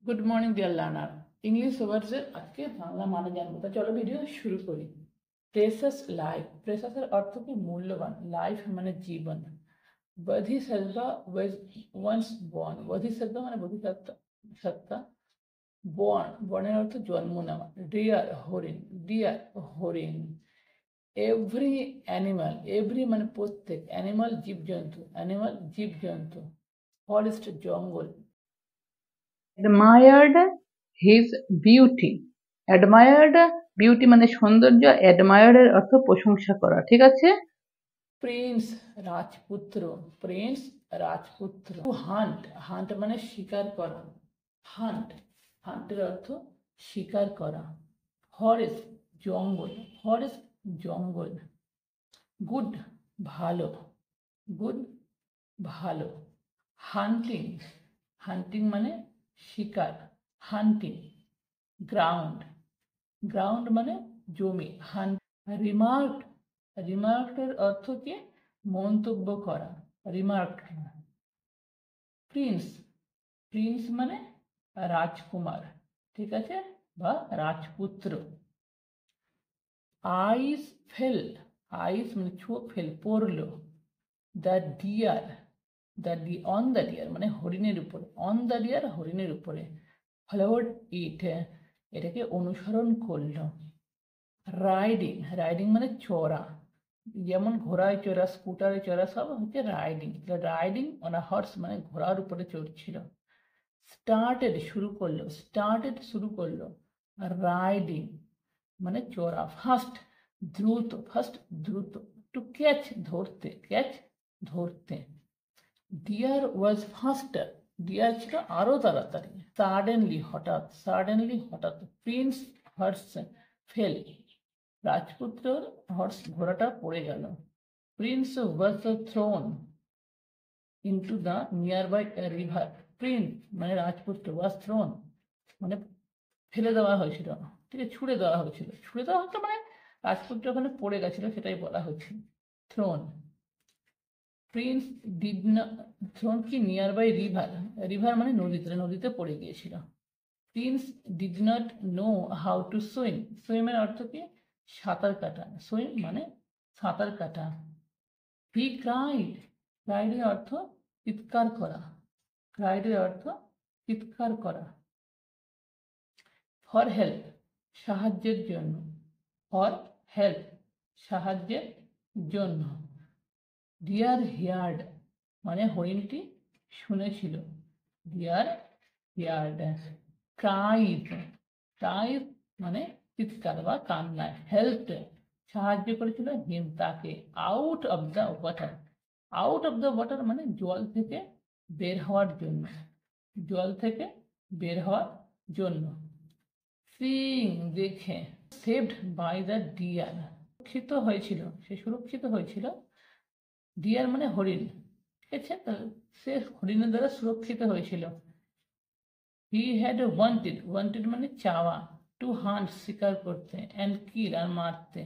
Good morning dear learner. English ওয়ার্ডসের আজকে বাংলা মানে জানবো। তা চলো ভিডিও শুরু করি। প্রেসাস লাইফ, প্রেসাসের অর্থ কি? মূল্যবান। লাইফ মানে জীবন। বোধিসত্ত্বা ওয়াজ ওয়ান্স বর্ন, বোধিসত্ত্বা মানে বোধিসত্ত্বা সত্তা। বর্ন, বর্ণের অর্থ জন্ম নেওয়া। ডিয়ার হরিণ, ডিয়ার হরিণ। এভরি অ্যানিমাল, এভরি মানে প্রত্যেক, অ্যানিমাল জীবজন্তু, অ্যানিমাল জীবজন্তু। ফরেস্ট জঙ্গল। Admired his beauty, admired beauty মানে সৌন্দর্য, অ্যাডমায়ার্ড এর অর্থ প্রশংসা করা, ঠিক আছে। প্রিন্স রাজপুত্র, প্রিন্স রাজপুত্র। টু হান্ট, হান্ট মানে শিকার করা, হান্ট, হান্টের অর্থ শিকার করা। ফরেস্ট জঙ্গল, ফরেস্ট জঙ্গল। গুড ভালো, গুড ভালো। হান্টিং, হান্টিং মানে শিকার, হান্টিং। গ্রাউন্ড, গ্রাউন্ড মানে জমি, হান্ট। রিমার্ক, রিমার্কের অর্থ কি? মন্তব্য করা, রিমার্ক। প্রিন্স, প্রিন্স মানে রাজকুমার, ঠিক আছে, বা রাজপুত্র। আইস ফেল, আইস মানে চোখ ফেল, পড়লো। দ্য ডিয়ার, দ্য ডি অন দ্য ডিয়ার মানে হরিণের উপরে, অন দ্য ডিয়ার হরিণের উপরে। ফলোড ইট, এটাকে অনুসরণ করলো। রাইডিং, রাইডিং মানে চড়া, যেমন ঘোড়ায় চড়া, স্কুটারে চড়া, সব হচ্ছে riding. Riding on a horse মানে ঘোড়ার উপরে চড়ছিল। স্টার্টেড শুরু করলো, স্টার্টেড শুরু করলো। রাইডিং মানে চড়া। ফাস্ট দ্রুত, ফাস্ট দ্রুত। টু ক্যাচ ধরতে, ক্যাচ ধরতে। ডিয়ার ওয়াজ ফাস্টার, ডিয়ার ছিল আরো তাড়াতাড়ি। সাডেনলি হঠাৎ, সাডেনলি হঠাৎ। প্রিন্স হর্স ফেল, রাজপুত্রর হর্স ঘোড়াটা পড়ে গেল। Prince was thrown into the near by river, prince মানে রাজপুত্র, ওয়াজ থ্রোন মানে ফেলে দেওয়া হয়েছিল, ঠিক আছে, ছুড়ে দেওয়া হয়েছিল, ছুড়ে দেওয়া হতো মানে রাজপুত্র ওখানে পড়ে গেছিল, সেটাই বলা হয়েছিল থ্রোন। প্রিন্স ডিড না, থ্রোন কি? নিয়ার বাই রিভার, রিভার মানে নদীতে, নদীতে পড়ে গিয়েছিল। Prince did not know how to swim, সুইমের অর্থ কি? সাঁতার কাটা, সুইম মানে সাঁতার কাটা। হি ক্রাইড, ক্রাইডের অর্থ চিৎকার করা, ক্রাইডের অর্থ চিৎকার করা। ফর হেল্প সাহায্যের জন্য, ফর হেল্প সাহায্যের জন্য। ডিয়ার হিয়ার্ড মানে হরিণটি শুনেছিল, ডিয়ার হিয়ার্ড। ক্রাইড, ক্রাইড মানে চিৎকার বা কান্না। হেল্প সাহায্য করেছিল হিম তাকে। Out of the water, out of the water মানে জল থেকে বের হওয়ার জন্য, জল থেকে বের হওয়ার জন্য। সিং দেখে। সেভড বাই দ্য ডিয়ার, সুরক্ষিত হয়েছিল, সে সুরক্ষিত হয়েছিল। ডিয়ার মানে হরিণ, ঠিক আছে, সে হরিণের দ্বারা সুরক্ষিত হয়েছিল। হি হ্যাড ওয়ান্টেড, ওয়ান্টেড মানে চাওয়া। টু হান্ট শিকার করতে, অ্যান্ড কিল আর মারতে।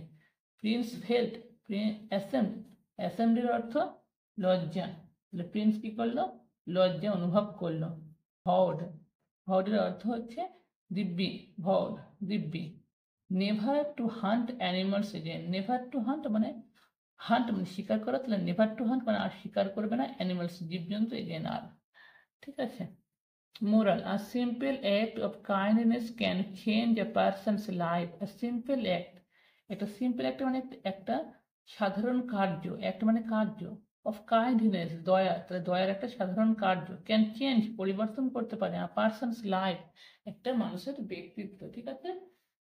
প্রিন্স ফেল্ট, অ্যাসেম্ড, অ্যাসেম্বলির অর্থ লজ্জা, তাহলে প্রিন্স কি করলো? লজ্জা অনুভব করলো। হড, হডের অর্থ হচ্ছে দিব্যি, ভড দিব্যি। Never two hunt animals again, never two hunt মানে হান্ট মানে শিকার করা, তাহলে নেভার টু হান্ট মানে আর শিকার করবে না অ্যানিমালস জীবজন্তু এগেন আর, ঠিক আছে। Moral, a simple act of kindness can change A persons life. A simple act, একটা সিম্পল অ্যাক্ট মানে একটা সাধারণ কার্য, অ্যাক্ট মানে কার্য, অফ কাইন্ডনেস দয়া, তাহলে দয়ার একটা সাধারণ কার্য। ক্যান চেঞ্জ পরিবর্তন করতে পারে, আ পারসনস লাইফ একটা মানুষের ব্যক্তিত্ব, ঠিক আছে।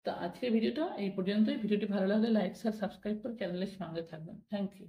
তো আজকের ভিডিওটা এই পর্যন্তই। ভিডিওটি ভালো লাগলে লাইক শেয়ার সাবস্ক্রাইব করে চ্যানেলের সঙ্গে থাকবেন। Thank you.